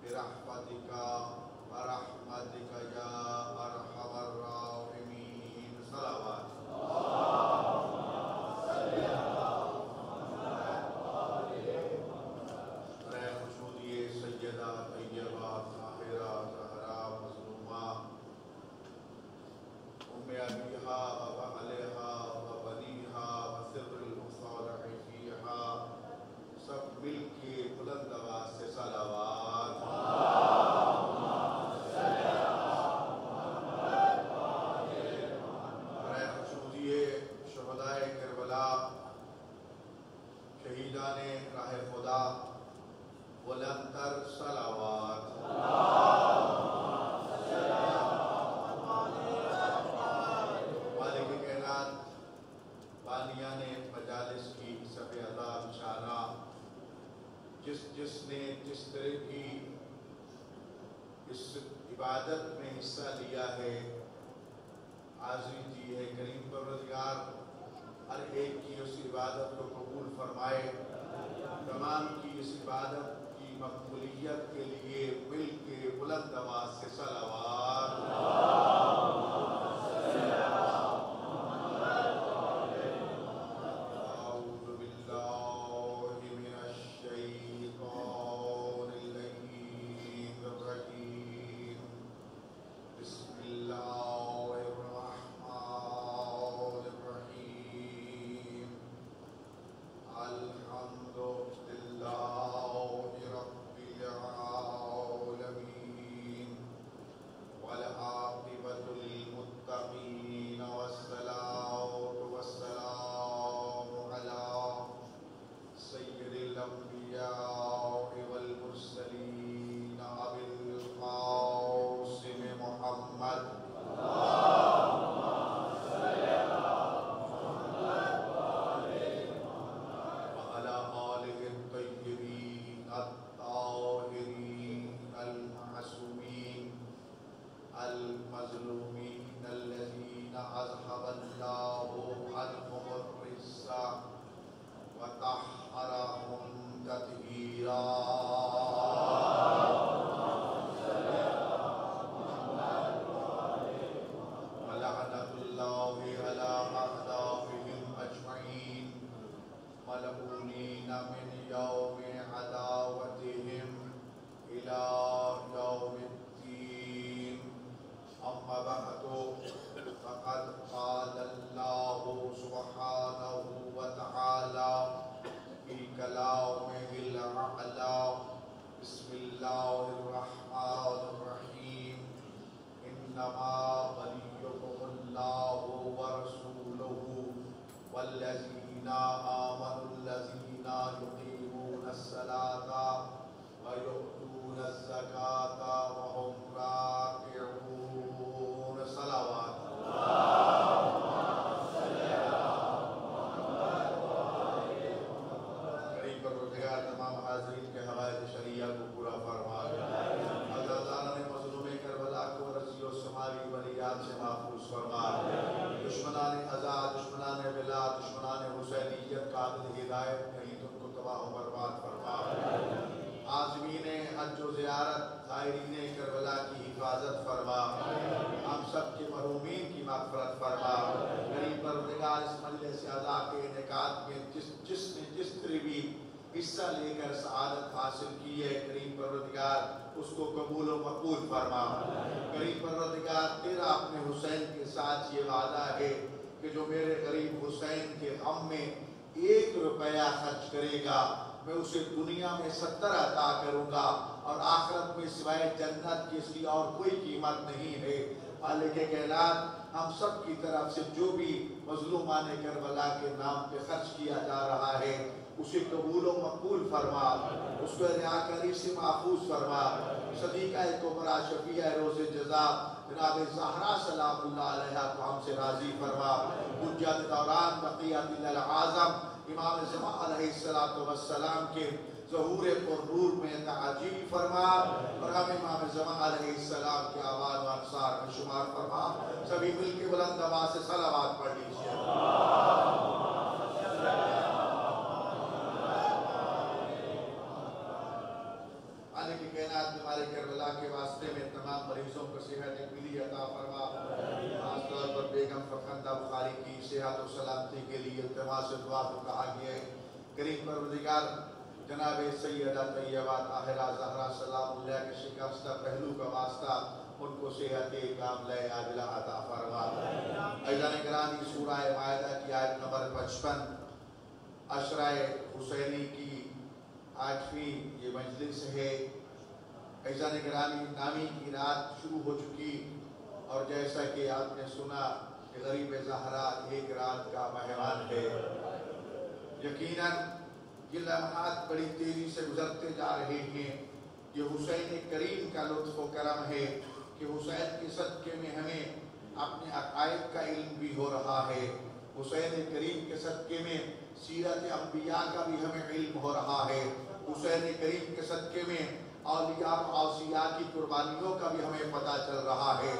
برحمتك ورحمتك يا أرحم الراحمين صلوات خشودی سیدہ طیبہ طاہرہ زہرا مظلومہ ام ابیہا و اہلہا و بنیہا و سر المصالح فیہا سب مل کے بلند آواز سے صلوات خشودی شہدائے کربلا شہیدان راہ خدا بلندتر صلوات مالک کائنات بانیان مجالس کی سب عذاب شانہ جس نے جس طرح کی اس عبادت میں حصہ لیا ہے حاضری دی ہے کریم پروردگار ہر ایک کی اس عبادت کو قبول فرمائے تمام کی اس عبادت کی مقبولیت کے لیے مل کے بلند آواز سے صلوات اعوذ باللہ من الشیطان اللعین الرجیم بسم اللہ الرحمن الرحیم الحمد للہ رب العالمین والعاقبۃ للمتقین والصلاۃ والسلام علی سید الانبیاء والمرسلین ابی القاسم محمد وعلى آله الطيبين الطاهرين المعصومين المظلومين الذين أذهب الله عنهم الرجس وطهرهم تطهيرا ولعنة الله على أعدائهم أجمعين ملعونين من يوم عداوتهم إلى يوم الدين أما بعد فقد قال الله سبحانه وتعالى في كلامه الأعلى بسم الله الرحمن الرحيم إنما وليكم الله ورسوله والذين آمنوا الذين يقيمون الصلاة ويؤتون الزكاة وهم راكعون صلوات قریب پروردگار تمام حاضرین کے حوائج شریعہ کو پورا فرما اللہ تعالیٰ نے مظلوم کربلا کو رضی و سماوی ولیات سے محفوظ فرما دشمنان ازا دشمنان بلا دشمنان حسینیت قابل ہدایت نہیں تم کو تباہ و برباد فرما عازمین حج و زیارت زائرین کربلا کی حفاظت فرما ہم سب کے محرومین کی مغفرت فرما کریم پروردگار اس مجلس اعزا کے انعقاد میں جس نے جس طرح بھی حصہ لے کر سعادت حاصل کی ہے کریم پروردگار اس کو قبول و مقبول فرما کریم پروردگار تیرا اپنے حسین کے ساتھ یہ وعدہ ہے کہ جو میرے غریب حسین کے غم میں 1 روپیہ خرچ کرے گا میں اسے دنیا میں 70 عطا کروں گا اور آخرت میں سوائے جنت کی اس کی اور کوئی قیمت نہیں ہے مالک کائنات ہم سب کی طرف سے جو بھی مظلومان کربلا کے نام پہ خرچ کیا جا رہا ہے اسے قبول و مقبول فرما اس کو ریاکاری سے محفوظ فرما صدیقہ کبریٰ شفیع روز جزا جناب زہرا سلام اللہ علیہ کو ہم سے راضی فرما حجت دوران بقیت الاعظم امام زمان علیہ السلام کے ظہور پر نور میں تعجیل فرما اور ہم امام زمان علیہ السلام کے آوان و انصار میں شمار فرما سبھی مل کے بلند آواز سے صلوات پڑھ لیجیے مالک کائنات ہمارے کربلا کے واسطے میں تمام مریضوں کو صحت ملی عطا فرما. خاص طور پر بیگم فرخندہ بخاری کی صحت و سلامتی کے لیے التماس دعا کو کہا گیا ہے. کریم پروردگار جناب سیدہ طیبہ طاہرہ زہرا سلام اللہ کے شکستہ پہلو کا واسطہ ان کو صحت کاملہ عاجلہ عطا فرما. عزیزان گرامی سورہ مائدہ کی آیت نمبر 55 عشرہ حسینی کی 8ویں یہ مجلس ہے. عزیزان گرامی نامی کی رات شروع ہو چکی اور جیسا کہ آپ نے سنا کہ غریب زہرا ایک رات کا مہمان ہے. یقیناً یہ لمحات بڑی تیزی سے گزرتے جا رہے ہیں. یہ حسین کریم کا لطف و کرم ہے کہ حسین کے صدقے میں ہمیں اپنے عقائد کا علم بھی ہو رہا ہے. حسین کریم کے صدقے میں سیرت انبیاء کا بھی ہمیں علم ہو رہا ہے. حسین کریم کے صدقے میں اولیاء و اوصیاء کی قربانیوں کا بھی ہمیں پتہ چل رہا ہے.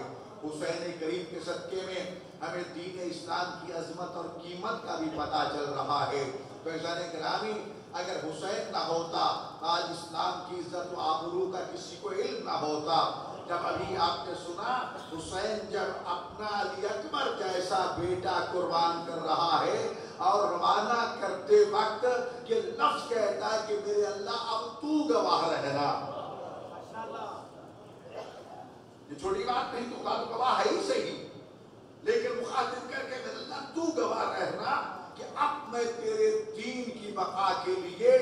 حسین کریم کے صدقے میں ہمیں دین اسلام کی عظمت اور قیمت کا بھی پتہ چل رہا ہے. تو عزیزان گرامی اگر حسین نہ ہوتا آج اسلام کی عزت و آبرو کا کسی کو علم نہ ہوتا. جب ابھی آپ نے سنا حسین جب اپنا علی اکبر جیسا بیٹا قربان کر رہا ہے اور روانہ کرتے وقت یہ لفظ کہتا ہے کہ میرے اللہ اب تو گواہ رہنا. یہ چھوٹی بات نہیں، تو گواہ ہے ہی صحیح، لیکن مخاطب کر کے میرے اللہ تو گواہ رہنا کہ اب میں تیرے دین کی بقا کے لیے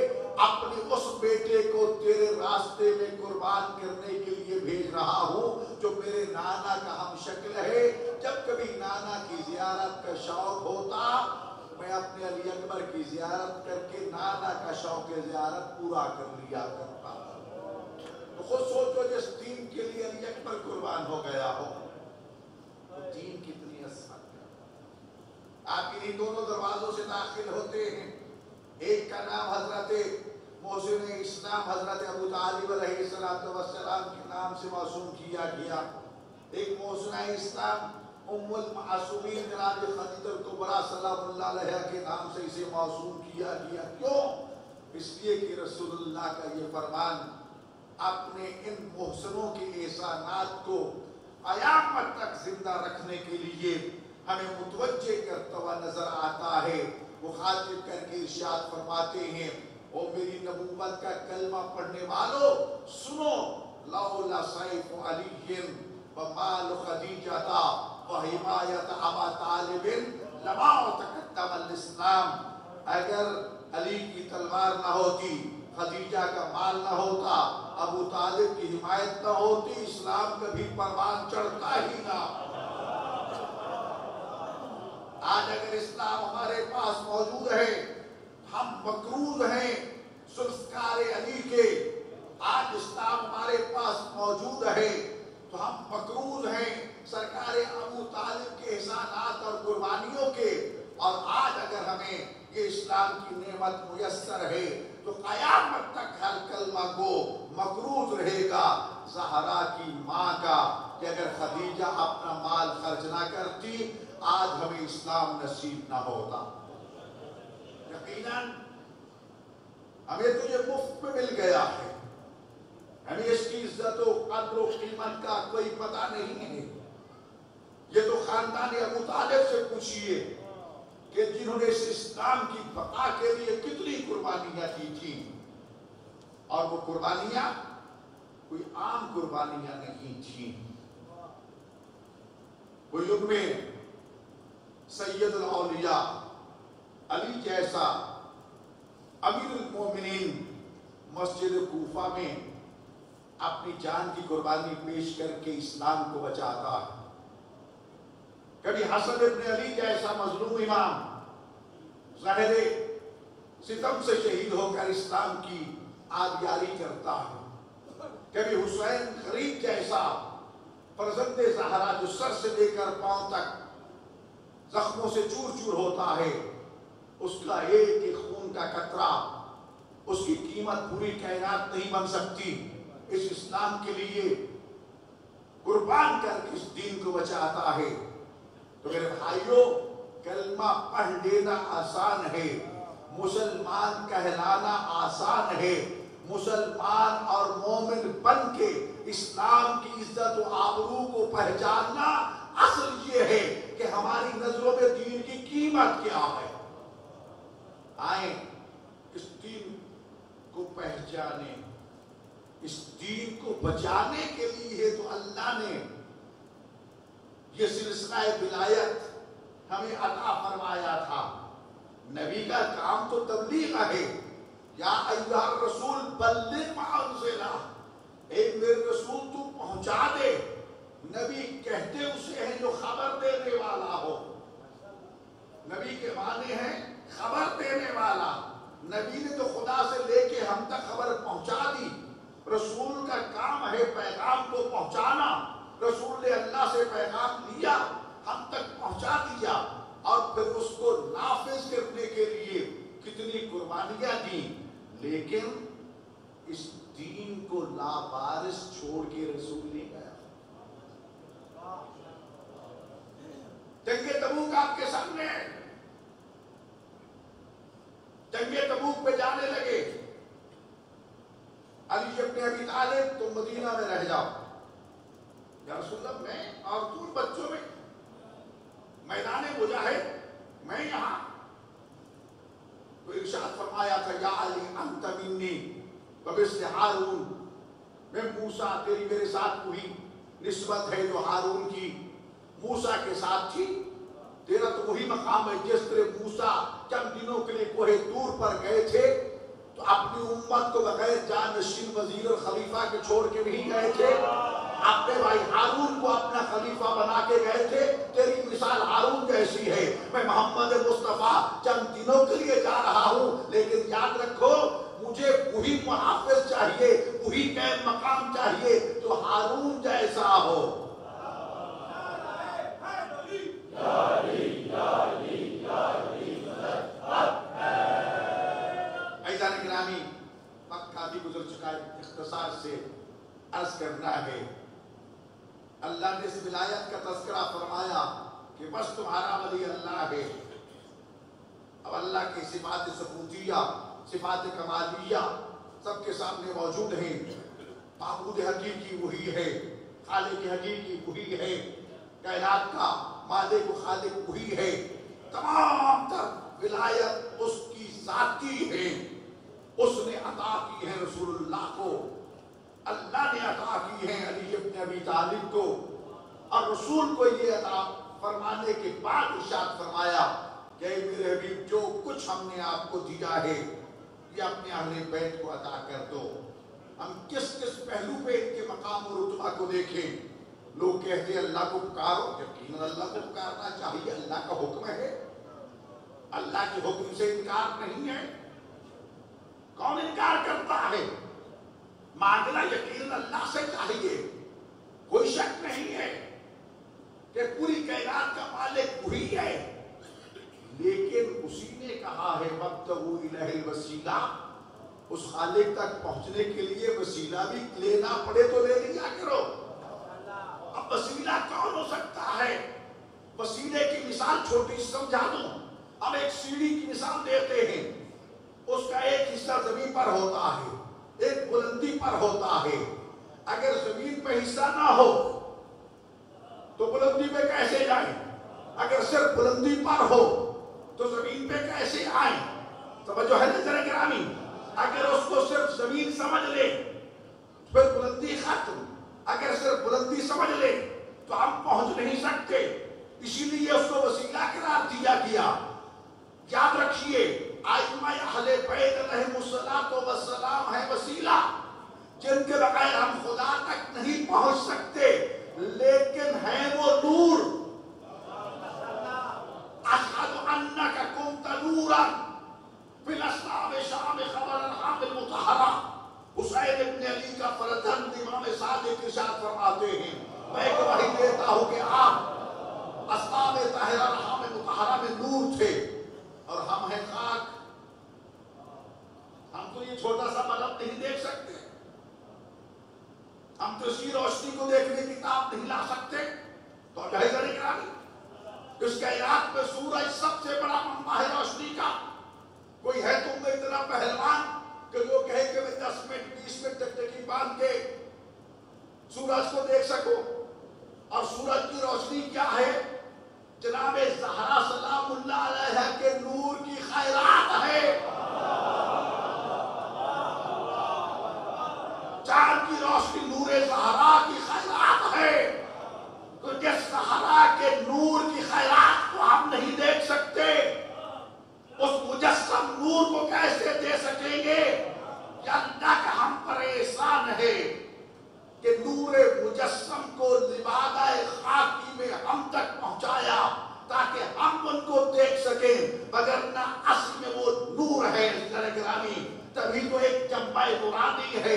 اپنے اس بیٹے کو تیرے راستے میں قربان کرنے کے لیے بھیج رہا ہوں جو میرے نانا کا ہم شکل ہے. جب کبھی نانا کی زیارت کا شوق ہوتا میں اپنے علی اکبر کی زیارت کر کے نانا کا شوق زیارت پورا کر لیا کرتا. تو خود سوچو جس دین کے لیے علی اکبر قربان ہو گیا ہو تو دین کتنی عظمت ہے. آپ انہی دونوں دروازوں سے داخل ہوتے ہیں. ایک کا نام حضرت محسن اسلام حضرت ابو طالب علیہ السلام کے نام سے موسوم کیا گیا. ایک محسن اسلام ام المعصومین جناب خدیجہ الکبریٰ سلام اللہ علیہ کے نام سے اسے موسوم کیا گیا. کیوں؟ اس لیے کہ رسول اللہ کا یہ فرمان اپنے ان محسنوں کے احسانات کو قیامت تک زندہ رکھنے کے لیے ہمیں متوجہ کرتا ہوا نظر آتا ہے. مخاطب کر کے ارشاد فرماتے ہیں او میری نبوت کا کلمہ پڑھنے والوں سنو، لولا سیف علی ومال خدیجہ وحمایت ابا طالب لما تقدم الاسلام. اگر علی کی تلوار نہ ہوتی، خدیجہ کا مال نہ ہوتا، ابو طالب کی حمایت نہ ہوتی، اسلام کبھی پروان چڑھتا ہی نہ. آج اگر اسلام ہمارے پاس موجود ہے، ہم مقروض ہیں ذوالفقار علی کے. آج اسلام ہمارے پاس موجود ہے تو ہم مقروض ہیں سرکار ابو طالب کے احسانات اور قربانیوں کے. اور آج اگر ہمیں یہ اسلام کی نعمت میسر ہے تو قیامت تک ہر کلمہ کو مقروض رہے گا زہرا کی ماں کا کہ اگر خدیجہ اپنا مال خرچ نہ کرتی آج ہمیں اسلام نصیب نہ ہوتا. یقیناً ہمیں تو یہ مفت میں مل گیا ہے، ہمیں اس کی عزت و قدر و قیمت کا کوئی پتہ نہیں ہے. یہ تو خاندان ابو طالب سے پوچھئے کہ جنہوں نے اس اسلام کی بقا کے لیے کتنی قربانیاں کی تھیں. اور وہ قربانیاں کوئی عام قربانیاں نہیں تھیں. کوئی ان میں سید الاولیاء علی جیسا امیر المومنین مسجد کوفہ میں اپنی جان کی قربانی پیش کر کے اسلام کو بچاتا ہے. کبھی حسن ابن علی جیسا مظلوم امام ظاہر ستم سے شہید ہو کر اسلام کی آبیاری کرتا ہے. کبھی حسین غریب جیسا فرزند زہرا جو سر سے لے کر پاؤں تک زخموں سے چور چور ہوتا ہے، اس کا ایک ایک خون کا قطرہ اس کی قیمت پوری کائنات نہیں بن سکتی. اس اسلام کے لیے قربان کر کے اس دین کو بچاتا ہے. تو میرے بھائیوں کلمہ پڑھ لینا آسان ہے، مسلمان کہلانا آسان ہے، مسلمان اور مومن بن کے اسلام کی عزت و آبرو کو پہچاننا اصل یہ ہے کہ ہماری نظروں میں دین کی قیمت کیا ہے. آئیں اس دین کو پہچانے, اس دین کو بچانے کے لیے تو اللہ نے یہ سلسلہ ولایت ہمیں عطا فرمایا تھا. نبی کا کام تو تبلیغ ہے. یا ایھا الرسول بلغ ما انزل, اے میرے رسول تو پہنچا دے. نبی کہتے اسے ہیں جو خبر دینے والا ہو. نبی کے معنی ہیں خبر دینے والا. نبی نے تو خدا سے لے کے ہم تک خبر پہنچا دی. رسول کا کام ہے پیغام کو پہنچانا. رسول نے اللہ سے پیغام لیا, ہم تک پہنچا دیا, اور پھر اس کو نافذ کرنے کے لیے کتنی قربانیاں دی. لیکن اس دین کو لاوارث چھوڑ کے رسول نہیں گیا. جنگ تبوک آپ کے سامنے ہے. جنگ تبوک پہ جانے لگے. علی ابن ابی طالب تم مدینہ میں رہ جاؤ. یا رسول اللہ میں اور تم بچوں میں میدان مجاہد میں یہاں. تو ارشاد فرمایا تھا یا علی انت منی ومثل ہارون, میں موسیٰ تیری میرے ساتھ وہی نسبت ہے جو ہارون کی موسیٰ کے ساتھ تھی. تیرا تو وہی مقام ہے جس طرح موسیٰ چند دنوں کے لیے کوہ طور پر گئے تھے تو اپنی امت کو بغیر جانشین وزیر اور خلیفہ کے چھوڑ کے نہیں گئے تھے. اپنے بھائی ہارون کو اپنا خلیفہ بنا کے گئے تھے. تیری مثال ہارون جیسی ہے. میں محمد مصطفیٰ چند دنوں کے لیے جا رہا ہوں, لیکن یاد رکھو مجھے وہی محافظ چاہیے, وہی قائم مقام چاہیے جو ہارون جیسا ہو. عزیزان گرامی, وقت کافی گزر چکا ہے, اختصار سے عرض کرنا ہے. اللہ نے اس ولایت کا تذکرہ فرمایا کہ بس تمہارا ولی اللہ ہے. اب اللہ کی صفات ثبوتیہ, صفات کمالیہ سب کے سامنے موجود ہیں. معبود حقیقی وہی ہے, خالق حقیقی وہی ہے, کائنات کا مالک و خالق وہی ہے. تمام تر ولایت اس کی ذاتی ہے. اس نے عطا کی ہے رسول اللہ کو, اللہ نے عطا کی ہے علی ابن ابی طالب کو, اور رسول کو یہ عطا فرمانے کے بعد ارشاد فرمایا کہ میرے حبیب جو کچھ ہم نے آپ کو دیا ہے یہ اپنے اہل بیت کو عطا کر دو. ہم کس کس پہلو پہ ان کے مقام و رتبہ کو دیکھیں. لوگ کہتے ہیں اللہ کو پکارو, یقیناً اللہ کو پکارنا چاہیے, اللہ کا حکم ہے, اللہ کے حکم سے انکار نہیں ہے. کون انکار کرتا ہے؟ مانگنا یقیناً اللہ سے چاہیے, کوئی شک نہیں ہے کہ پوری کائنات کا مالک وہی ہے. لیکن اسی نے کہا ہے وابتغوا الیہ الوسیلہ, اس خالق تک پہنچنے کے لیے وسیلہ بھی لینا پڑے تو لے لیا کرو. اب وسیلہ کون ہو سکتا ہے؟ وسیلے کی مثال چھوٹی سمجھا دوں. ہم ایک سیڑھی کی مثال دیتے ہیں. اس کا ایک حصہ زمین پر ہوتا ہے, ایک بلندی پر ہوتا ہے. اگر زمین پہ حصہ نہ ہو تو بلندی پہ کیسے جائیں؟ اگر صرف بلندی پر ہو تو زمین پہ کیسے آئیں؟ توجہ ہے نا ذرا گرامی. اگر اس کو صرف زمین سمجھ لے پھر بلندی ختم. اگر صرف بلندی سمجھ لے تو ہم پہنچ نہیں سکتے. اسی لیے اس کو وسیلہ قرار دیا گیا. یاد رکھیے ائمہ اہل بیت علیہم الصلوۃ والسلام ہے وسیلہ, جن کے بغیر ہم خدا تک نہیں پہنچ سکتے, لیکن ہے وہ نور. اشہد انک کنت نورا فی الاسلام شام خبر الحام المطہرہ. حسین ابن علی کا فرزند امام صادق ارشاد فرماتے ہیں میں گواہی دیتا ہوں کہ آپ اسلام طاہرہ الحام مطہرہ میں نور تھے اور ہم ہیں خاک. ہم تو یہ چھوٹا سا بلب نہیں دیکھ سکتے, ہم تو اسی روشنی کو دیکھنے کی کتاب نہیں لا سکتے. تو جائزہ نہیں کرانی. اس کائنات میں سورج سب سے بڑا منبع ہے روشنی کا. کوئی ہے تم میں اتنا پہلوان کہ جو کہے کہ میں 10 منٹ 20 منٹ ٹکٹکی باندھ کے سورج کو دیکھ سکوں. اور سورج کی روشنی کیا ہے؟ جناب زہرا سلام اللہ علیہ کے نور کی خیرات ہے. چاند کی روشنی نور زہرا کی خیرات ہے. تو جس زہرا کے نور کی خیرات کو ہم نہیں دیکھ سکتے، اس مجسم نور کو کیسے دے سکیں گے؟ یا اللہ کا ہم پر احسان ہے کہ نور مجسم کو لبادہ خاکی میں ہم تک پہنچایا تاکہ ہم ان کو دیکھ سکیں، وگرنہ اصل میں وہ نور ہے. گرامی تبھی تو ایک جنبہ نورانی ہے،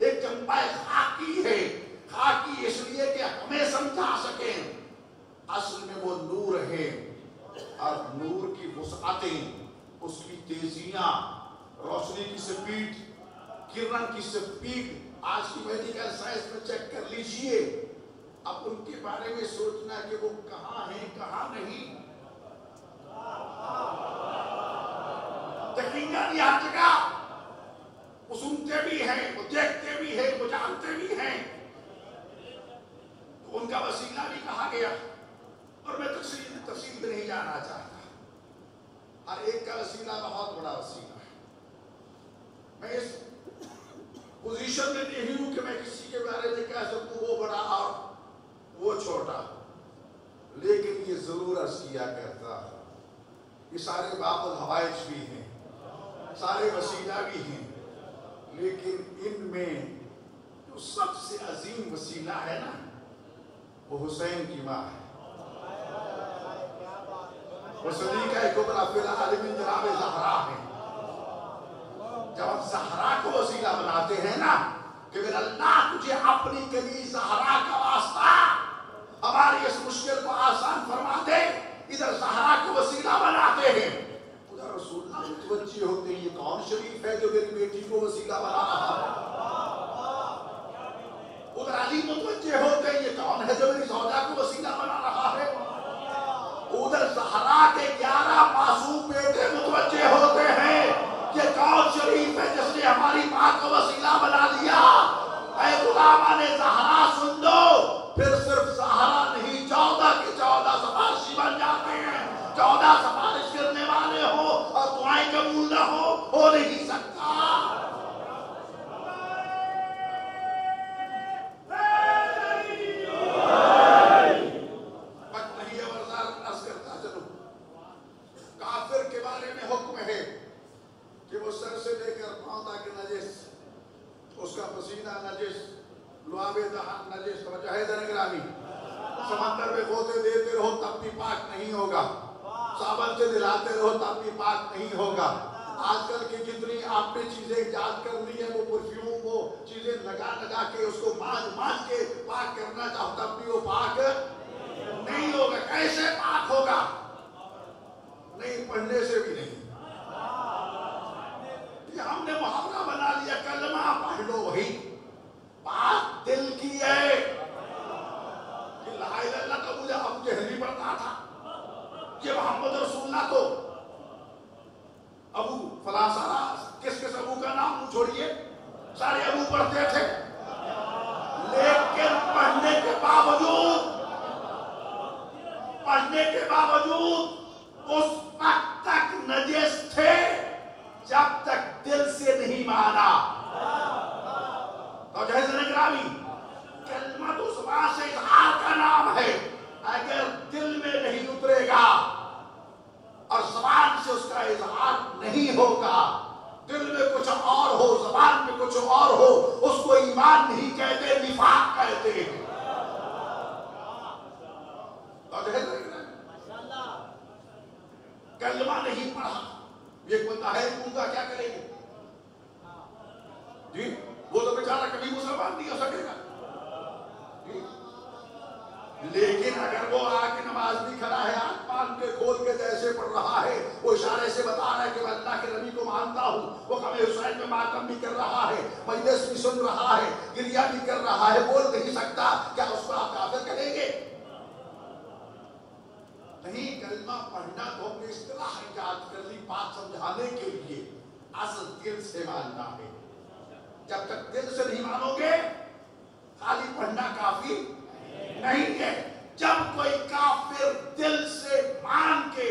ایک جنبہ خاکی ہے. خاکی اس لیے کہ ہمیں سمجھا سکیں، اصل میں وہ نور ہے. اور نور کی وسعتیں، اس کی تیزیاں، روشنی کی سپیڈ، کرن کی سپیڈ آج کی میڈیکل سائنس میں چیک کر لیجئے. اب ان کے بارے میں سوچنا کہ وہ کہاں ہیں کہاں نہیں، یقین نہیں ہر جگہ. وہ سنتے بھی ہیں، وہ دیکھتے بھی ہیں، وہ جانتے بھی ہیں. تو ان کا وسیلہ بھی کہا گیا. اور میں تفصیل میں نہیں جانا چاہتا. ہر ایک کا وسیلہ بہت بڑا وسیلہ ہے. میں اس پوزیشن میں نہیں ہوں کہ میں کسی کے بارے میں کہہ سکوں وہ بڑا اور وہ چھوٹا، لیکن یہ ضرور عرض کیا کرتا ہے یہ سارے باب الحوائج بھی ہیں، سارے وسیلہ بھی ہیں، لیکن ان میں جو سب سے عظیم وسیلہ ہے نا، وہ حسین کی ماں ہے. وہ صدیقہ کبریٰ فی العالمین جناب زہرا ہے. جب ہم زہرا کو وسیلہ بناتے ہیں نا کہ میرا اللہ تجھے اپنی کلی زہرا کا واسطہ ہماری اس مشکل کو آسان فرما دے، ادھر زہرا کو وسیلہ بناتے ہیں، ادھر رسول اللہ متوجہ ہوتے ہیں یہ کون شریف ہے جو میری بیٹی کو وسیلہ بنا رہا ہے. ادھر علی متوجہ ہوتے ہیں یہ کون ہے جو میری زوجہ کو وسیلہ بنا رہا ہے. ادھر زہرا کے 11 معصوم بیٹے متوجہ ہوتے ہیں یہ کون شریف ہے جس نے ہماری ماں کو وسیلہ بنا دیا. اے غلامان زہرا سن لو، پھر صرف زہرا نہیں 14 کے 14 سفارشی بن جاتے ہیں. 14 سفارش کرنے والے ہو اور دعائیں قبول نہ ہو نہیں سکتا. کافر کے بارے میں حکم ہے کہ وہ سر سے لے کر پاؤں تک نجس، اس کا پسینہ نجس، لعاب دہن نجس. توجہ ہے گرامی، سمندر میں غوطے دیتے رہو تب بھی پاک نہیں ہوگا، صابن سے دلاتے رہو تب بھی پاک نہیں ہوگا. آج کل کی جتنی آپ نے چیزیں ایجاد کر لی ہیں، وہ پرفیوم، وہ چیزیں لگا کے اس کو مانج کے پاک کرنا چاہو تب بھی وہ پاک نہیں ہوگا. کیسے پاک ہوگا؟ نہیں، پڑھنے سے بھی نہیں. یہ ہم نے محاورہ بنا لیا، کلمہ پڑھ لو وہی. بات دل کی ہے کہ لا الہ الا اللہ کا مجھے ابو جہل بھی پڑھتا تھا، یہ محمد رسول اللہ تو ابو فلاں سارا کس ابو کا نام چھوڑیے، سارے ابو پڑھتے تھے. لیکن پڑھنے کے باوجود اس وقت تک نجس تھے جب تک دل سے نہیں مانا. تو جہاں گرامی، کلمہ تو زبان سے اظہار کا نام ہے، اگر دل میں نہیں اترے گا اور زبان سے اس کا اظہار نہیں ہوگا، دل میں کچھ اور ہو زبان میں کچھ اور ہو، اس کو ایمان نہیں کہتے، نفاق کہتے ہیں. کلمہ نہیں پڑھا، ایک بندہ ہے گونگا، کیا کرے گے جی؟ وہ تو بیچارہ کبھی مسلمان نہیں ہو سکے گا جی. لیکن اگر وہ آ کے نماز بھی کھڑا ہے، آنکھ پان کے کھول کے جیسے پڑھ رہا ہے، وہ اشارے سے بتا رہا ہے کہ میں اللہ کے نبی کو مانتا ہوں، وہ غم حسین میں ماتم بھی کر رہا ہے، مجلس بھی سن رہا ہے، گریہ بھی کر رہا ہے، بول نہیں سکتا، کیا اس کو آپ کافر کریں گے؟ نہیں. کلمہ پڑھنا تو ہم نے اصطلاح ایجاد کر لی بات سمجھانے کے لیے، اصل دل سے ماننا ہے. جب تک دل سے نہیں مانو گے خالی پڑھنا کافی نہیں ہے. جب کوئی کافر دل سے مان کے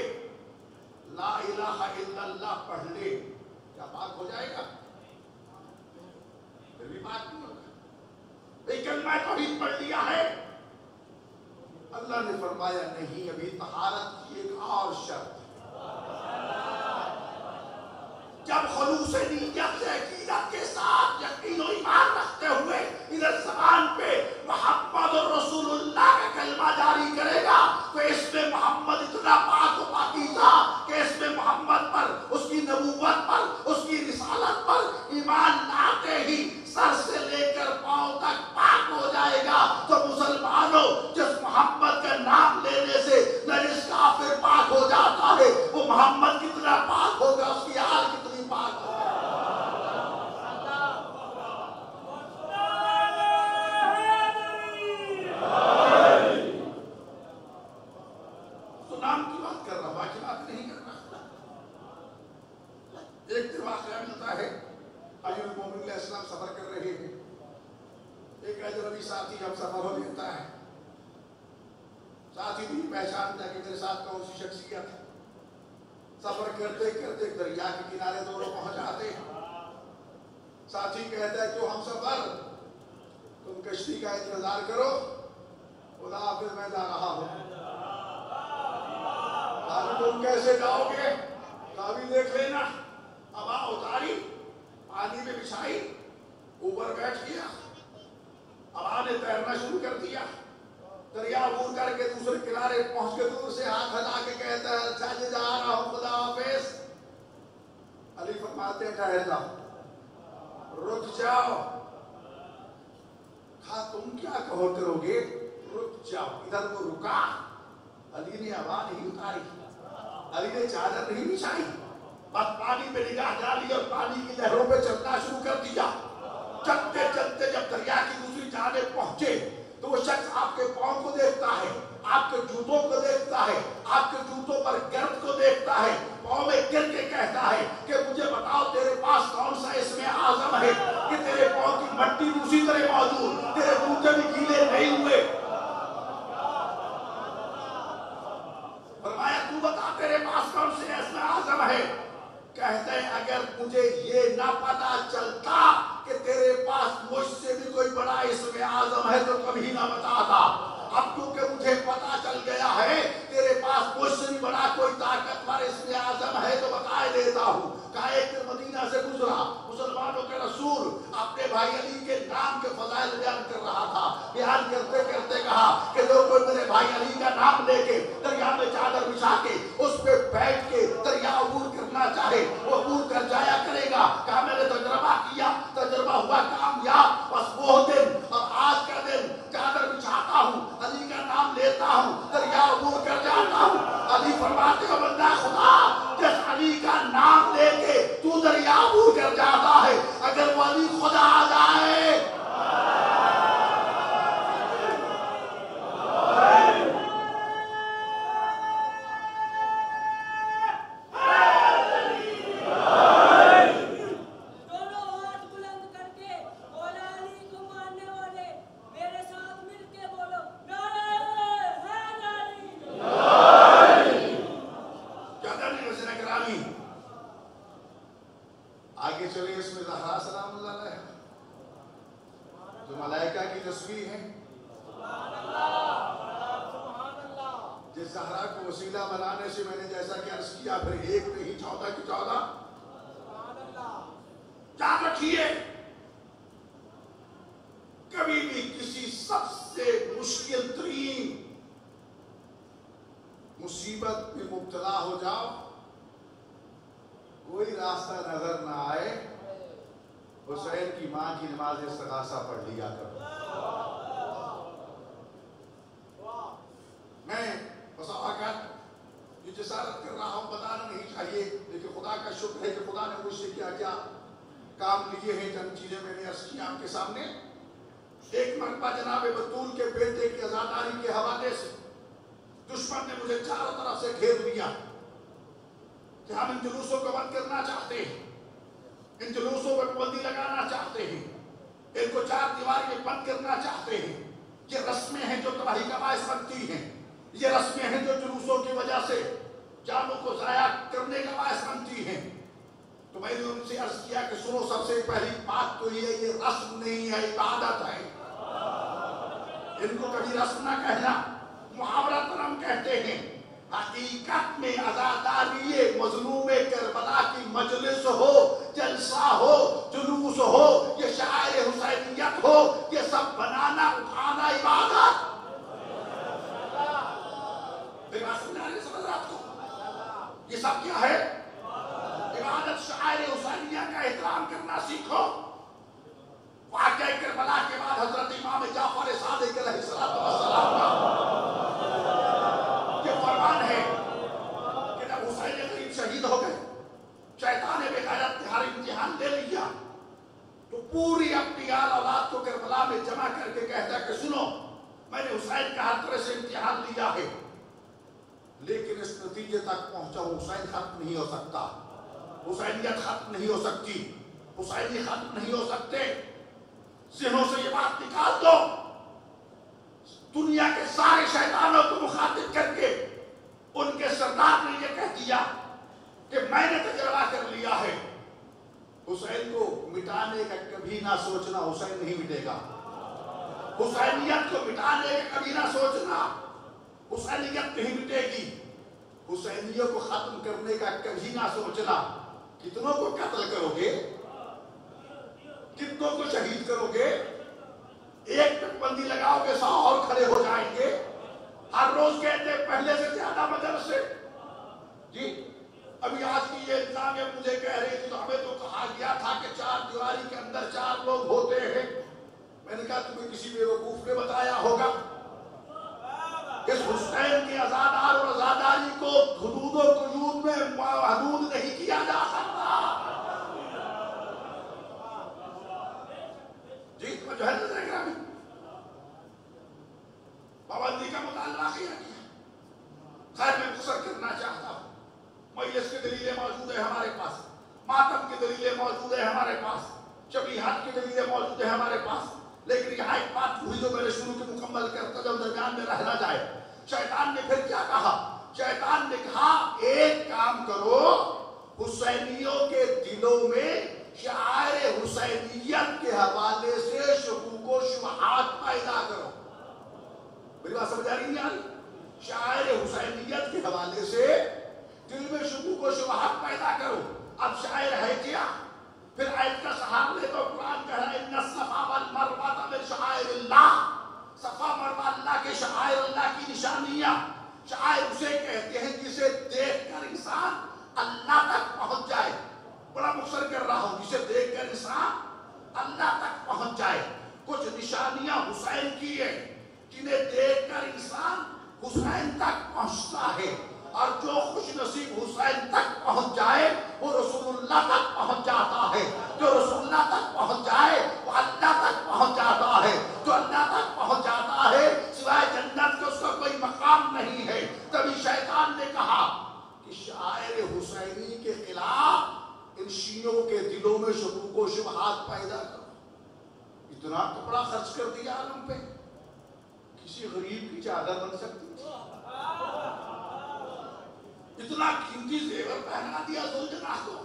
لا الہ الا اللہ پڑھ لے کیا پاک ہو جائے گا؟ پھر بھی پاک نہیں ہوگا. لیکن میں توحید پڑھ لیا ہے. اللہ نے فرمایا نہیں، ابھی طہارت کی ایک اور شرط. جب خلوص نیت سے عقیدت کے ساتھ یقین و ایمان رکھتے ہوئے ادھر زبان پہ محمد رسول اللہ کا کلمہ جاری کرے گا تو اس میں محمد اتنا پاک و پاکیزہ کہ اس میں محمد پر، اس کی نبوت پر، اس کی رسالت پر ایمان لاتے ہی سر سے لے کر پاؤں تک پاک ہو جائے گا. تو مسلمانوں، جس محمد کا نام لینے سے نجس کافر پاک ہو جاتا ہے، وہ محمد کتنا پاک ہوگا، اس کی آل کتنی پاک ہوگا. تو نام کی بات کر رہا، باقی بات نہیں کر رہا. ایک دن واقعہ ملتا ہے، امیر المومنین علیہ السلام سفر کر رہے ہیں. ایک اجنبی ساتھی ہم سفر ہو لیتا ہے. ساتھی بھی پہچانتا ہے کہ میرے ساتھ کون سی شخصیت ہے. سفر کرتے کرتے دریا کے کنارے دونوں پہنچ جاتے ہیں. ساتھی کہتا ہے کہ ہم سفر، تم کشتی کا انتظار کرو، خدا حافظ میں جا رہا ہوں. تم کیسے جاؤ گے؟ کبھی دیکھ لینا. ہوا اتاری، پانی میں بچھائی، اوپر بیٹھ گیا. ہوا نے تیرنا شروع کر دیا. دریا عبور کر کے دوسرے کنارے پہنچ کے دور سے ہاتھ ہلا کے کہتا ہے اچھا جی جا رہا ہوں، خدا حافظ. علی فرماتے ہیں ٹھہر جاؤ، رک جاؤ. کہا تم کیا کرو گے؟ رک جاؤ. ادھر وہ رکا. علی نے ہوا نہیں اتاری، علی نے چادر نہیں بچھائی، بس پانی پہ نگاہ ڈالی اور پانی کی لہروں پہ چلنا شروع کر دیا. چلتے چلتے جب دریا کی دوسری جانب پہنچے تو وہ شخص آپ کے پاؤں کو دیکھتا ہے، آپ کے جوتوں کو دیکھتا ہے، آپ کے جوتوں پر گرد کو دیکھتا ہے، پاؤں میں گر کے کہتا ہے کہ مجھے بتاؤ تیرے پاس کون سا اسم اعظم ہے کہ تیرے پاؤں کی مٹی اسی طرح موجود، تیرے جوتے بھی گیلے نہیں ہوئے. فرمایا تو بتا تیرے پاس کون سے اسم اعظم ہے. کہتے ہیں اگر مجھے یہ نہ پتا چلتا کہ تیرے پاس مجھ سے بھی کوئی بڑا اسم اعظم ہے تو کبھی نہ بتاتا. اب کیونکہ مجھے پتا چل گیا ہے تیرے پاس مجھ سے بھی بڑا کوئی طاقتور اسم اعظم ہے تو بتا دیتا ہوں. کہا ایک دن مدینہ سے گزرا، مسلمانوں کے رسول اپنے بھائی علی کے نام کے فضائل بیان کر رہا تھا. بیان کرتے کرتے کہا کہ جو کوئی میرے بھائی علی کا نام لے کے دریا میں چادر بچھا کے اس پہ بیٹھ کے دریا عبور کرنا چاہے وہ عبور کر جایا کرے گا. کہا میں نے تجربہ کیا، تجربہ ہوا کامیاب. بس وہ دن اور آج کا دن چادر بچھاتا ہوں، علی کا نام لیتا ہوں، دریا عبور کر جاتا ہوں. علی فرماتے ہو بندہ خدا، جس علی کا نام لے کے تو دریا عبور کر جاتا ہے، اگر وہ علی خدا آ جائے مصیبت میں مبتلا ہو جاؤ، کوئی راستہ نظر نہ آئے، حسین کی ماں کی نماز استغاثہ پڑھ لیا کرو. میں یہ جسارت کر رہا ہوں بتانا نہیں چاہیے، لیکن خدا کا شکر ہے کہ خدا نے مجھ سے کیا کیا کام لیے ہیں. چند چیزیں میں نے عرض کی آپ کے سامنے. ایک مرتبہ جناب بطول کے بیٹے کی عزاداری کے حوالے سے دشمن نے مجھے چاروں طرف سے گھیر لیا کہ ہم ان جلوسوں کو بند کرنا چاہتے ہیں. ان جلوسوں پر پابندی لگانا چاہتے ہیں، ان کو چار دیواری میں بند کرنا چاہتے ہیں۔ یہ رسمیں ہیں جو تباہی کا باعث بنتی ہیں، یہ رسمیں ہیں جو جلوسوں کی وجہ سے جانوں کو ضائع کرنے کا باعث بنتی ہیں۔ تو میں نے ان سے عرض کیا کہ سنو، سب سے پہلی بات تو یہ رسم نہیں ہے، عبادت ہے۔ ان کو کبھی رسم نہ کہنا، محاورتاً ہم کہتے ہیں، حقیقت میں عزاداری مظلوم کربلا کی مجلس ہو، جلسہ ہو، جلوس ہو، یہ شعائر حسینیت ہو، یہ سب بنانا اٹھانا عبادت۔ یہ سب کیا ہے؟ عبادت۔ شعائر حسینیہ کا احترام کرنا سیکھو۔ واقعہ کربلا کے بعد حضرت امام جعفر صادق علیہ السلام کا یہ فرمان ہے کہ جب حسین قریب شہید ہو گئے، شیطان بے غیرت نے ہر امتحان لے لیا، تو پوری اپنی آل اولاد کو کربلا میں جمع کر کے کہتا کہ سنو، میں نے حسین کا ہر طرح سے امتحان لیا ہے، لیکن اس نتیجے تک پہنچا ہوں، حسین ختم نہیں ہو سکتا، حسینیت ختم نہیں ہو سکتی، حسینی ختم نہیں ہو سکتے۔ ذہنوں سے یہ بات نکال دو۔ دنیا کے سارے شیطانوں کو مخاطب کر کے ان کے سردار نے یہ کہہ دیا کہ میں نے تجربہ کر لیا ہے، حسین کو مٹانے کا کبھی نہ سوچنا، حسین نہیں مٹے گا۔ حسینیت کو مٹانے کا کبھی نہ سوچنا، حسینیت نہیں مٹے گی۔ حسینیوں کو ختم کرنے کا کبھی نہ سوچنا۔ کتنوں کو قتل کرو گے، کتنوں کو شہید کرو گے، ایک پہ پابندی لگاؤ گے 100 اور کھڑے ہو جائیں گے۔ ہر روز کہتے پہلے سے زیادہ مدرسے۔ جی ابھی آج کی یہ انتظامیہ مجھے کہہ رہی تھی، تو ہمیں تو کہا گیا تھا کہ 4 دیواری کے اندر 4 لوگ ہوتے ہیں۔ میں نے کہا تمہیں کسی بیوقوف نے بتایا ہوگا۔ اس حسین کے عزادار اور عزاداری کو حدود و قیود میں محدود نہیں کیا جا سکتا۔ جی جو ہے نظر گرامی، پابندی کا مطالبہ کیا گیا۔ خیر میں مختصر کرنا چاہتا ہوں، میت کی دلیلیں موجود ہیں ہمارے پاس، ماتم کی دلیلیں موجود ہیں ہمارے پاس، شبیہات کی دلیلیں موجود ہیں ہمارے پاس، لیکن یہاں ایک بات ہوئی جو میں نے شروع کی مکمل کرتا جب درمیان میں رہ نہ جائے۔ شیطان نے پھر کیا کہا؟ شیطان نے کہا ایک کام کرو، حسینیوں کے دلوں میں شعائر حسینیت کے حوالے سے شکوک و شبہات پیدا کرو۔ میری بات سمجھ آ رہی نہیں آ رہی؟ شعائر حسینیت کے حوالے سے دل میں شکوک و شبہات پیدا کرو۔ اب شاعر ہے کیا؟ پھر آیت کا سہارا لے تو قرآن کہہ رہا ہے ان الصفا والمروہ من شعائر اللہ۔ صفا مروہ اللہ کے شعائر اللہ کی نشانیاں۔ شعائر اسے کہتے ہیں جسے دیکھ کر انسان اللہ تک پہنچ جائے۔ بڑا مختصر کر رہا ہوں، جسے دیکھ کر انسان اللہ تک پہنچ جائے۔ کچھ نشانیاں حسین کی ہیں جنہیں دیکھ کر انسان حسین تک پہنچتا ہے، اور جو خوش نصیب حسین تک پہنچ جائے وہ رسول اللہ تک پہنچ جاتا ہے۔ جو رسول اللہ تک پہنچ جائے وہ اللہ تک پہنچ جاتا ہے۔ جو اللہ تک پہنچ جاتا ہے سوائے جنت کے اس کا کوئی مقام نہیں ہے۔ تبھی شیطان نے کہا کہ شاعر حسینی کے خلاف ان شیعوں کے دلوں میں شکوک و شبہات پیدا کرو۔ اتنا کپڑا خرچ کر دیا عالم پہ، کسی غریب کی چادر بن سکتی تھی، اتنا قیمتی زیور پہنا دیا زلجناح کو،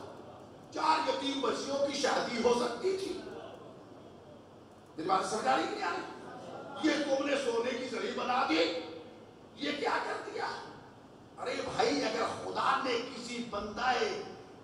4 یتیم بچیوں کی شادی ہو سکتی تھی۔ میری بات سمجھ آ رہی نہیں آ رہی؟ یہ تم نے سونے کی زری بنا دی، یہ کیا کر دیا؟ ارے بھائی اگر خدا نے کسی بندہ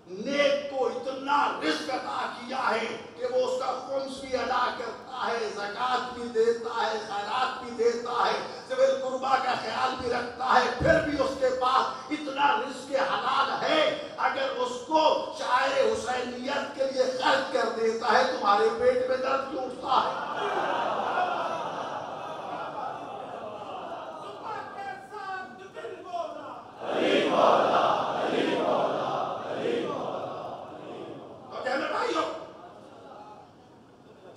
نیک کو اتنا رزق عطا کیا ہے کہ وہ اس کا خمس بھی ادا کرتا ہے، زکوٰۃ بھی دیتا ہے، خیرات بھی دیتا ہے، ذوی القربیٰ کا خیال بھی رکھتا ہے، پھر بھی اس کے پاس اتنا رزق حلال ہے، اگر اس کو شاعر حسینیت کے لیے خرچ کر دیتا ہے تمہارے پیٹ میں درد کیوں اٹھتا ہے؟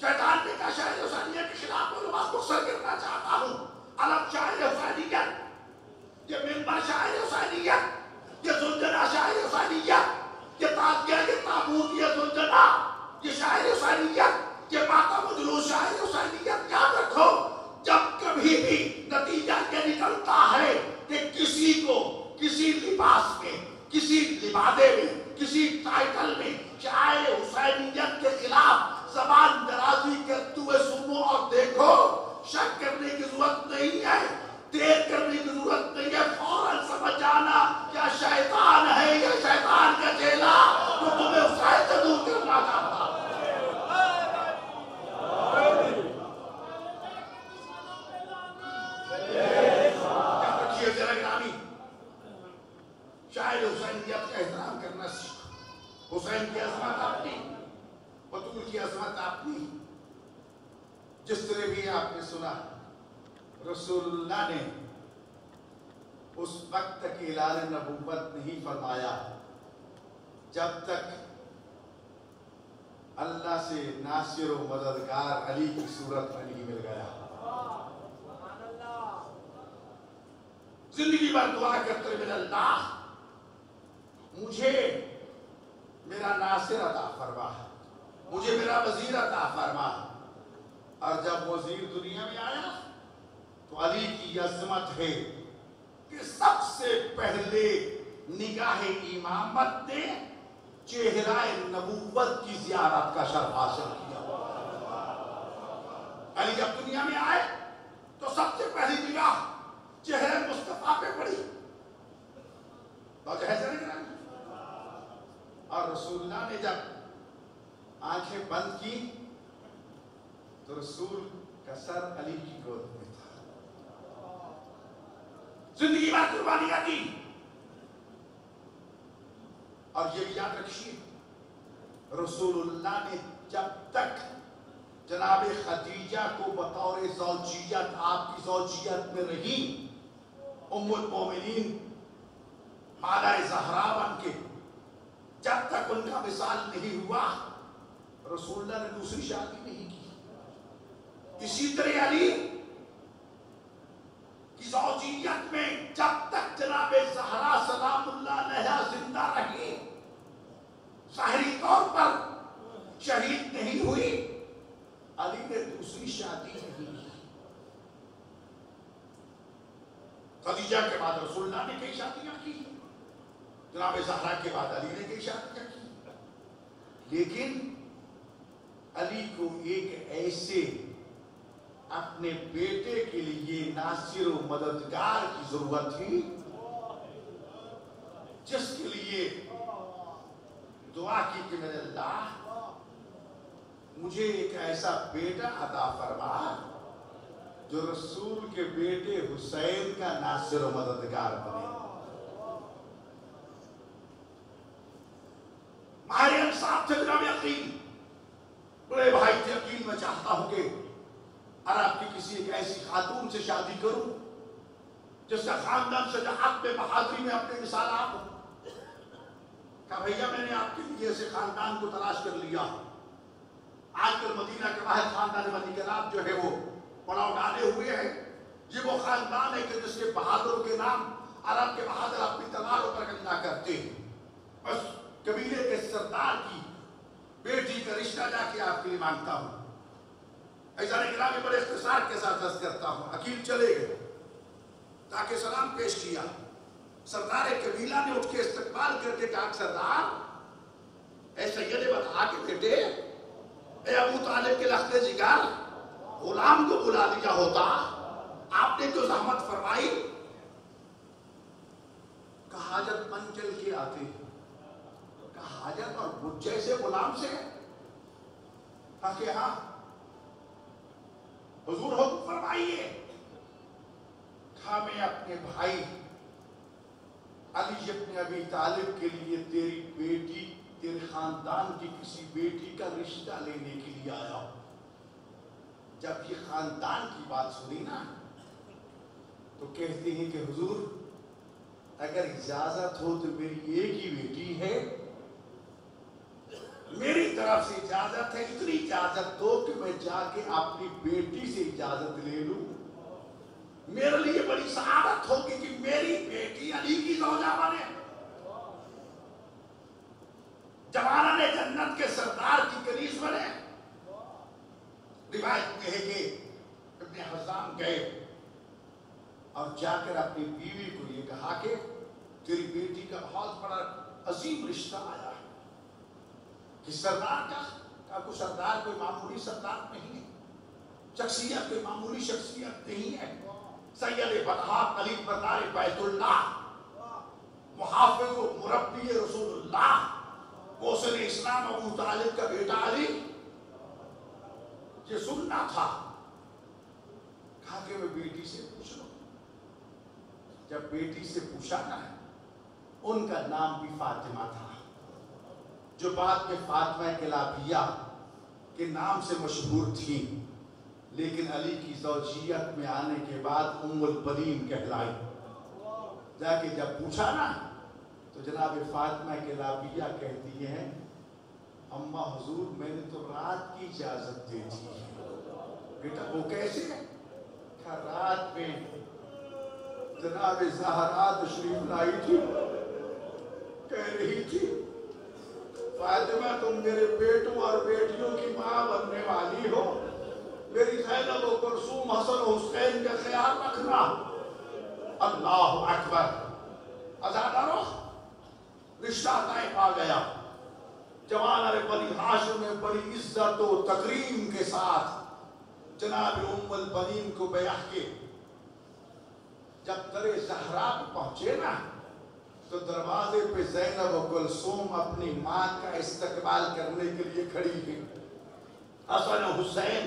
شیطان نے کہا شاعر حسینیت کے خلاف میں بات مختصر کرنا چاہتا ہوں۔ علم شاعر حسینیت، یہ منبر شاعر حسینیت، یہ زلجناح شاعر حسینیت، یہ تعزیہ، یہ تابوت، یہ زلجناح آپ نے سنا رسول اللہ نے اس وقت تک اعلان نبوت نہیں فرمایا جب تک اللہ سے ناصر و مددگار علی کی صورت میں نہیں مل گیا. زندگی بھر دعا کرتے رہے اللہ مجھے میرا ناصر عطا فرما, مجھے میرا وزیر عطا فرما. اور جب وزیر دنیا میں آیا تو علی کی عظمت ہے کہ سب سے پہلے نگاہ امامت نے چہرہ نبوت کی زیارت کا شرف حاصل کیا. علی جب دنیا میں آئے تو سب سے پہلی نگاہ چہرے مصطفیٰ پہ پڑی. اور رسول اللہ نے جب آنکھیں بند کی تو رسول کا سر علی کی گود میں تھا. زندگی بھر قربانیاں دی. اور یہ یاد رکھیے رسول اللہ نے جب تک جناب خدیجہ کو بطور زوجیت آپ کی زوجیت میں رہی ام المومنین مادہ زہرا بن کے جب تک ان کا وصال نہیں ہوا رسول اللہ نے دوسری شادی نہیں کی. اسی طرح علی کی زوجیت میں جب تک جناب زہرا سلام اللہ علیہا زندہ رہی ظاہری طور پر شہید نہیں ہوئی علی نے دوسری شادی نہیں کی. خدیجہ کے بعد رسول اللہ نے کئی شادیاں کی, جناب زہرا کے بعد علی نے کئی شادیاں کی, لیکن علی کو ایک ایسے اپنے بیٹے کے لیے ناصر و مددگار کی ضرورت تھی جس کے لیے دعا کی کہ میرے اللہ مجھے ایک ایسا بیٹا عطا فرما جو رسول کے بیٹے حسین کا ناصر و مددگار بنے. ماہر انصاف تھے جناب یقین, بڑے بھائی تھے یقین. میں چاہتا ہوں کہ عرب کی کسی ایک ایسی خاتون سے شادی کروں جس کا خاندان شجاعت میں بہادری میں اپنے مثال آپ ہو. کہا بھیا میں نے آپ کے لیے ایسے خاندان کو تلاش کر لیا. آج کل مدینہ کے باہر خاندان بنی کلاب جو ہے وہ پڑاؤ ڈالے ہوئے ہیں. یہ وہ خاندان ہے کہ جس کے بہادروں کے نام عرب کے بہادر اپنی تلواروں پر گنجا کرتے ہیں. بس قبیلے کے سردار کی بیٹی کا رشتہ جا کے آپ کے لیے مانگتا ہوں. ایسا نگراں میں بڑے اختصار کے ساتھ عرض کرتا ہوں. عقیل چلے گئے تاکہ سلام پیش کیا. سردار قبیلہ نے اٹھ کے استقبال کر کے کہا سردار اے سید بطحا کے بیٹے اے ابو طالب کے لخت جگر غلام کو بلا دیا ہوتا, آپ نے جو زحمت فرمائی. کہ حاجت من چل کے آتے ہیں. کہ حاجت اور مجھ جیسے غلام سے کہا کہ ہاں حضور حکم فرمائیے. کہا میں اپنے بھائی علی ابن ابی طالب کے لیے تیری بیٹی تیرے خاندان کی کسی بیٹی کا رشتہ لینے کے لیے آیا ہوں. جب یہ خاندان کی بات سنی نا تو کہتے ہیں کہ حضور اگر اجازت ہو تو میری ایک ہی بیٹی ہے, میری طرف سے اجازت ہے, اتنی اجازت دو کہ میں جا کے اپنی بیٹی سے اجازت لے لوں. میرے لیے بڑی سعادت ہوگی کہ میری بیٹی علی کی زوجہ بنے. جوانان جنت کے سردار کی کنیز بنے. روایت میں ہے کہ ابن حزام گئے اور جا کر اپنی بیوی کو یہ کہا کہ تیری بیٹی کا بہت بڑا عظیم رشتہ آیا ہے. کہ سردار کا کوئی سردار کوئی معمولی سردار نہیں ہے, شخصیت کوئی معمولی شخصیت نہیں ہے. سید بطحا علی بردار بیت اللہ, محافظ و مربی رسول اللہ, محسن اسلام ابو طالب کا بیٹا علی. یہ سننا تھا. کہا کہ میں بیٹی سے پوچھ لوں. جب بیٹی سے پوچھا نا, ان کا نام بھی فاطمہ تھا جو بعد میں فاطمہ کلابیہ کے نام سے مشہور تھی, لیکن علی کی زوجیت میں آنے کے بعد ام البنین کہلائی۔ جا کے جب پوچھا نا تو جناب فاطمہ کے لابیہ کہتی ہیں اماں حضور میں نے تو رات کی اجازت دے دی۔ بیٹا وہ کیسے؟ کہ رات میں جناب زہرا تشریف لائی تھی، کہہ رہی تھی فاطمہ تم میرے بیٹوں اور بیٹیوں کی ماں بننے والی ہو، میری زینب و کلثوم حسن و حسین کا خیال رکھنا۔ اللہ اکبر۔ عزادارو رشتہ طے آ گیا۔ جوانہ بنی ہاشم نے بڑی عزت و تکریم کے ساتھ جناب ام البنین کو بیعت کے جب در زہرا پہ پہنچے نا تو دروازے پہ زینب و کلثوم اپنی ماں کا استقبال کرنے کے لیے کھڑی ہیں، حسن و حسین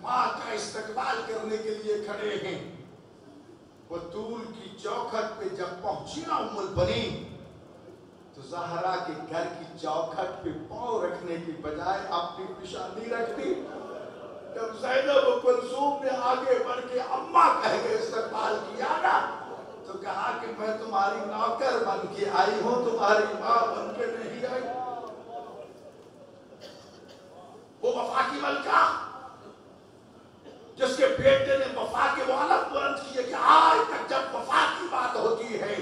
ماں کا استقبال کرنے کے لیے کھڑے ہیں۔ وہ طول کی چوکھٹ پہ جب پہنچی نا ام البنین تو زہرا کے گھر کی چوکھٹ پہ پاؤں رکھنے کی بجائے اپنی پیشانی رکھ دی۔ جب زینب و کلثوم نے آگے بڑھ کے اماں کہہ کے استقبال کیا نا تو کہا کہ میں تمہاری نوکر بن کے آئی ہوں، تمہاری ماں بن کے نہیں آئی۔ وہ وفا کی ملکہ جس کے بیٹے نے وفا کے والد بلند کیے کہ آج تک جب وفا کی بات ہوتی ہے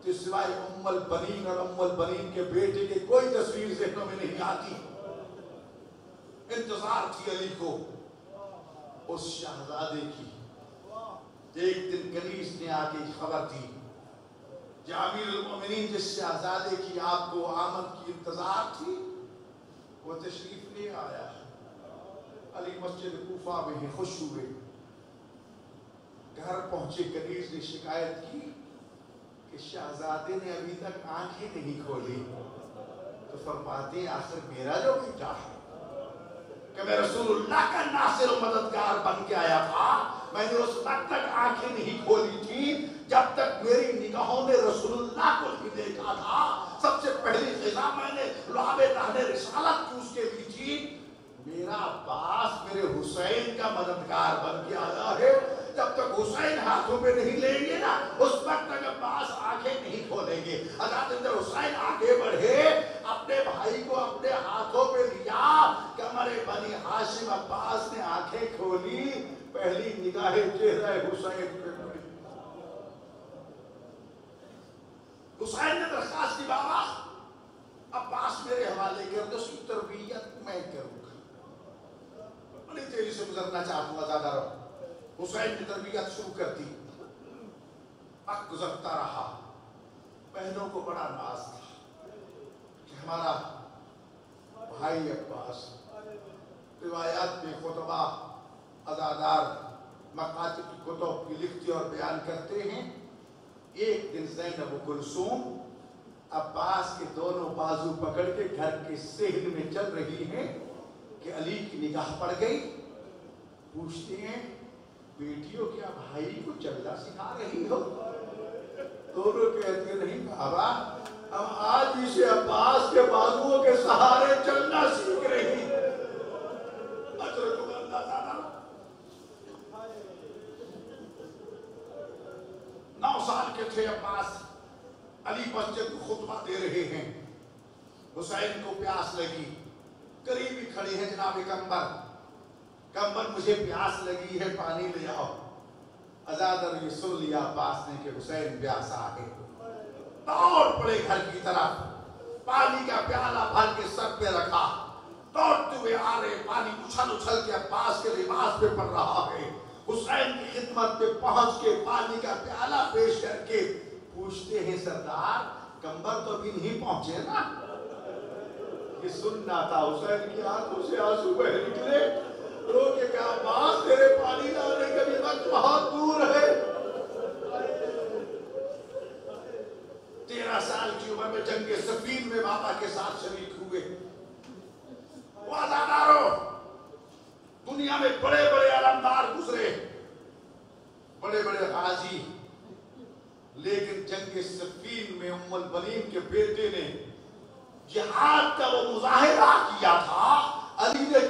تو سوائے ام البنین اور ام البنین کے بیٹے کی کوئی تصویر ذہنوں میں نہیں آتی۔ انتظار تھی علی کو اس شہزادے کی۔ ایک دن کنیز نے آگے خبر دی کہ امیر المومنین جس شہزادے کی آپ کو آمد کی انتظار تھی وہ تشریف لے آیا۔ علی مسجد کوفہ میں ہی خوش ہوئے۔ گھر پہنچے کنیز نے شکایت کی کہ شہزادے نے ابھی تک آنکھیں نہیں کھولی۔ تو فرماتے ہیں آخر میرا جو بیٹا ہے کہ میں رسول اللہ کا ناصر و مددگار بن کے آیا تھا، میں نے اس وقت تک آنکھیں نہیں کھولی تھی جب تک میری نگاہوں نے رسول اللہ کو نہیں دیکھا تھا۔ سب سے پہلی غذا میں نے لعاب دہن رسالت چوس کے لی تھی۔ میرا عباس میرے حسین کا مددگار بن کے آیا ہے، جب تک حسین ہاتھوں پہ نہیں لیں گے نا اس وقت تک عباس آنکھیں نہیں کھولیں گے۔ حضرت حسین آگے بڑھے، اپنے بھائی کو اپنے ہاتھوں پہ لیا کہ ہمارے بنی ہاشم عباس نے آنکھیں کھولی، پہلی نگاہ چہرہ حسین پہ پڑی۔ حسین نے درخواست کی بابا عباس میرے حوالے کر دو، اس کی تربیت میں کروں گا۔ بڑی تیزی سے گزرنا چاہتا ہوں عزادارو۔ حسین نے تربیت شروع کر دی۔ وقت گزرتا رہا، بہنوں کو بڑا ناز تھا کہ ہمارا بھائی عباس۔ روایات میں خطبہ عزادار مکاتب کی کتب کی لکھتے اور بیان کرتے ہیں ایک دن زینب و کلثوم عباس کے دونوں بازو پکڑ کے گھر کے صحن میں چل رہی ہیں کہ علی کی نگاہ پڑ گئی۔ پوچھتے ہیں بیٹیوں کیا بھائی کو چلنا سکھا رہی ہو؟ دونوں کہتے نہیں بابا ہم آج ہی سے عباس کے بازوؤں کے سہارے چلنا سیکھ رہی۔ حضرت اللہ تعالیٰ 9 سال کے تھے عباس، علی مسجد کو خطبہ دے رہے ہیں۔ حسین کو پیاس لگی، قریب ہی کھڑی ہے جناب کمبر مجھے پیاس لگی ہے پانی لے آؤ۔ عزادر یہ سن لیا عباس نے کہ حسین پیاسا ہے، دوڑ پڑے گھر کی طرف، پانی کا پیالہ بھر کے سر پہ رکھا، دوڑتے ہوئے آ رہے، پانی اچھل اچھل کے عباس کے لباس پہ پڑ رہا ہے۔ حسین کی خدمت پہ پہنچ کے پانی کا پیالہ پیش کر کے پوچھتے ہیں سردار کمبر تو ابھی نہیں پہنچے نا؟ یہ سننا تھا۔ حسین کی آنکھوں سے آنسو بہ نکلے، رو کے کہا عباس تیرے پانی لانے کا بھی وقت بہت دور ہے۔ 13 سال کی عمر میں جنگ صفین میں بابا کے ساتھ شریک ہوئے۔ وعدادارو دنیا میں بڑے بڑے علمدار گزرے، بڑے بڑے غازی، لیکن جنگ صفین میں ام البنین کے بیٹے نے جہاد کا وہ مظاہرہ کیا تھا، علی نے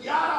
11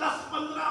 10-15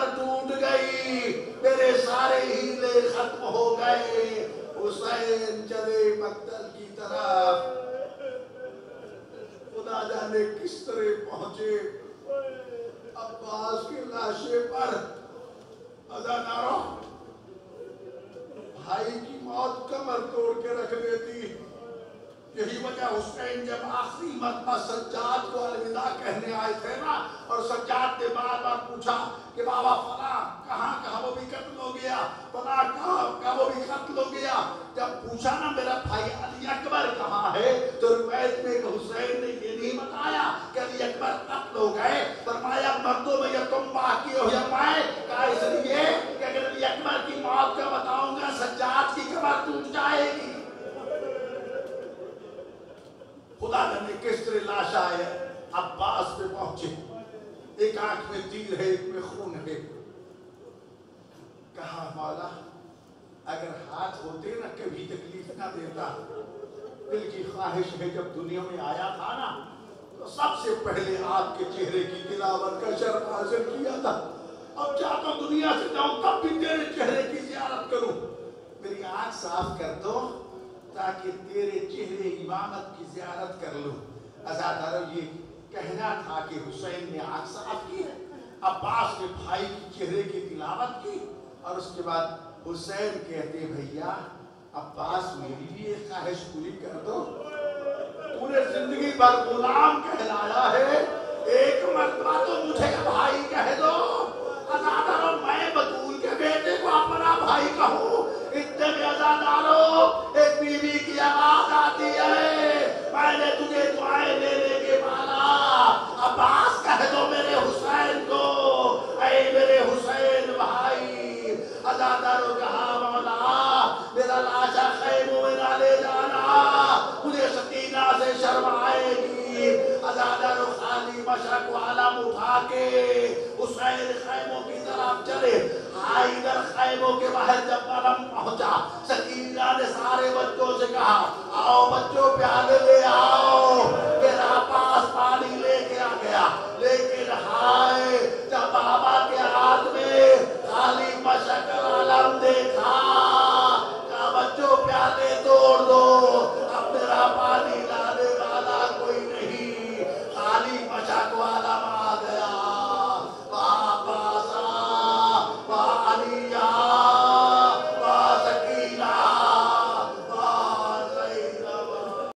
کمر ٹوٹ گئی، میرے سارے ہیلے ختم ہو گئے۔ حسین چلے مقتل کی طرف، خدا جانے کس طرح پہنچے۔ عباس کی لاشے پر عزاداروں، بھائی کی موت کمر توڑ کے رکھ دیتی۔ یہی وجہ حسین جب آخری مرتبہ سجاد کو الوداع کہنے آئے تھے نا، اور سجاد نے بار بار پوچھا کہ بابا فلاں کہاں وہ بھی قتل ہو گیا، فلاں کہاں وہ بھی قتل ہو گیا۔ جب پوچھا نا میرا بھائی علی اکبر کہاں ہے، تو روایت میں حسین نے یہ نہیں بتایا کہ علی اکبر قتل ہو گئے، فرمایا مردوں میں یا تم باقی ہو یا میں، کہا اس لیے کہ اگر علی اکبر کی موت کا بتاؤں گا سجاد کی کمر ٹوٹ جائے گی۔ خدا نے کس طرح لاش آئے عباس پہ پہنچے، ایک آنکھ میں تیر ہے، ایک میں خون ہے۔ کہا مولا اگر ہاتھ ہوتے نا کبھی تکلیف نہ دیتا، دل کی خواہش ہے جب دنیا میں آیا تھا نا تو سب سے پہلے آپ کے چہرے کی تلاوت کا شرف حاصل کیا تھا۔ اب چاہتا دنیا سے جاؤں تب بھی تیرے چہرے کی زیارت کروں، میری آنکھ صاف کر دو تاکہ تیرے چہرے امامت کی زیارت کر لوں۔ عزادارو یہ کہنا تھا کہ حسین نے آنکھ صاف کی، عباس نے بھائی کی چہرے کی تلاوت کی، اور اس کے بعد حسین کہتے بھیا عباس میری بھی ایک خواہش پوری کر دو، تو نے زندگی بھر غلام کہلایا ہے، ایک مرتبہ تو مجھے بھائی کہہ دو۔ عزادارو میں بطول کے بیٹے کو اپنا بھائی کہوں، اتنے میں عزادارو ایک بیوی کی آواز آتی ہے، میں نے تجھے دعائیں لینے کے بالا عباس کہہ دو میرے حسین کو، اے میرے حسین بھائی۔ عزادارو کہا مولا میرا لاشا خیموں میں نہ لے جانا، مجھے سکینہ سے شرم آئے گی۔ عزادارو خالی مشرق عالم اٹھا کے حسین خیموں کی طرف چلے۔ حیدر خیموں کے باہر جب علم پہنچا، سکینہ نے سارے بچوں سے کہا آؤ بچوں پیالے لے آؤ،